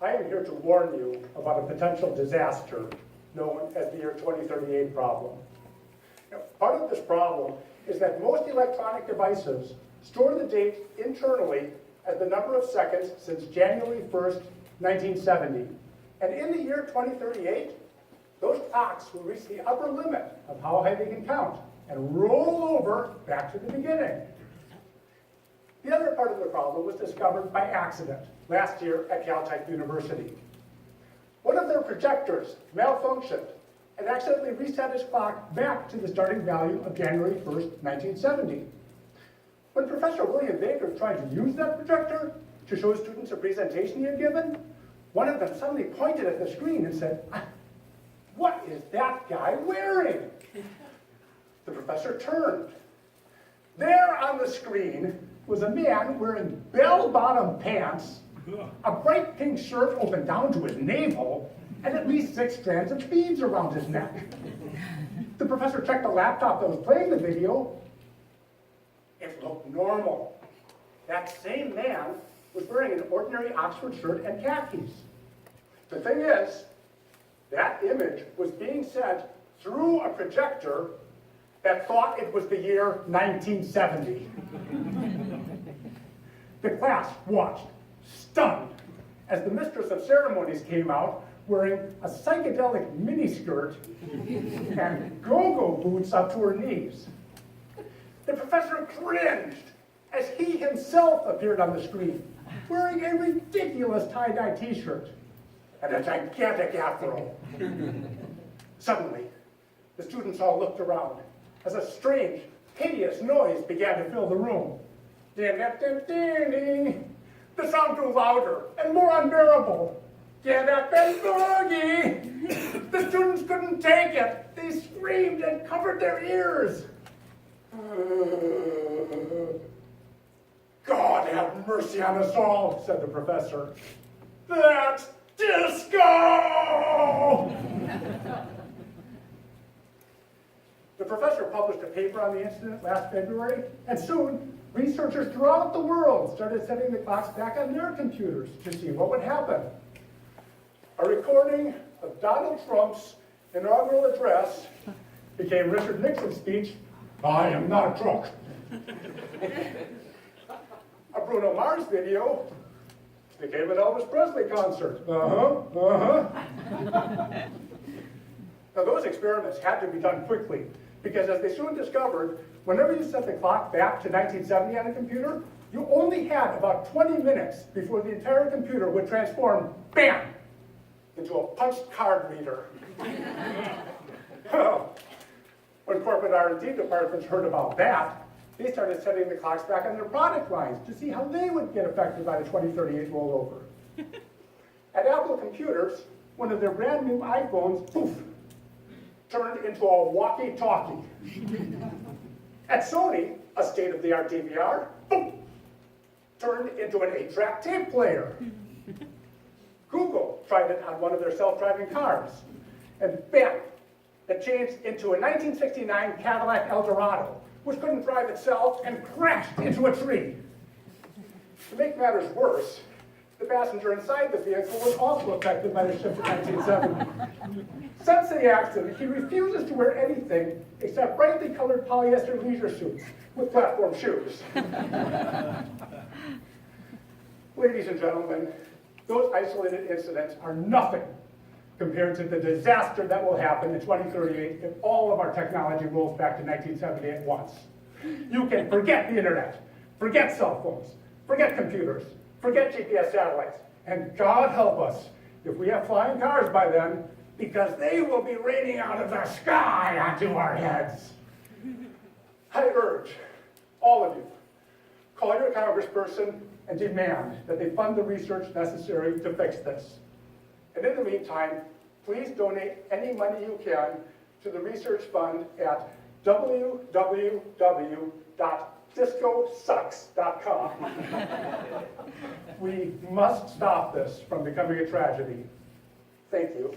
I am here to warn you about a potential disaster known as the year 2038 problem. Now, part of this problem is that most electronic devices store the date internally as the number of seconds since January 1st, 1970. And in the year 2038, those clocks will reach the upper limit of how high they can count and roll over back to the beginning. The other part of the problem was discovered by accident last year at Caltech University. One of their projectors malfunctioned and accidentally reset its clock back to the starting value of January 1st, 1970. When Professor William Baker tried to use that projector to show students a presentation he had given, one of them suddenly pointed at the screen and said, "What is that guy wearing?" The professor turned. There on the screen was a man wearing bell-bottom pants, a bright pink shirt open down to his navel, and at least 6 strands of beads around his neck. The professor checked the laptop that was playing the video. It looked normal. That same man was wearing an ordinary Oxford shirt and khakis. The thing is, that image was being sent through a projector that thought it was the year 1970. The class watched, stunned, as the mistress of ceremonies came out wearing a psychedelic miniskirt and go-go boots up to her knees. The professor cringed as he himself appeared on the screen, wearing a ridiculous tie-dye t-shirt and a gigantic afro. Suddenly, the students all looked around as a strange, hideous noise began to fill the room. The sound grew louder and more unbearable. Get up and boogie! The students couldn't take it. They screamed and covered their ears. God have mercy on us all, said the professor. That's disco! The professor published a paper on the incident last February, and soon researchers throughout the world started setting the clocks back on their computers to see what would happen. A recording of Donald Trump's inaugural address became Richard Nixon's speech, "I am not drunk." A Bruno Mars video became an Elvis Presley concert. Now those experiments had to be done quickly, because as they soon discovered, whenever you set the clock back to 1970 on a computer, you only had about 20 minutes before the entire computer would transform, bam, into a punched card reader. When corporate R&D departments heard about that, they started setting the clocks back on their product lines to see how they would get affected by the 2038 rollover. At Apple Computers, one of their brand new iPhones, poof, turned into a walkie-talkie. At Sony, a state-of-the-art DVR, boom, turned into an 8-track tape player. Google tried it on one of their self-driving cars, and bam, it changed into a 1969 Cadillac Eldorado, which couldn't drive itself and crashed into a tree. To make matters worse, the passenger inside the vehicle was also affected by the shift to 1970. Since the accident, he refuses to wear anything except brightly colored polyester leisure suits with platform shoes. Ladies and gentlemen, those isolated incidents are nothing compared to the disaster that will happen in 2038 if all of our technology rolls back to 1970 at once. You can forget the internet, forget cell phones, forget computers, forget GPS satellites, and God help us if we have flying cars by then, because they will be raining out of the sky onto our heads. I urge all of you, call your congressperson and demand that they fund the research necessary to fix this. And in the meantime, please donate any money you can to the research fund at www.discosucks.com. We must stop this from becoming a tragedy. Thank you.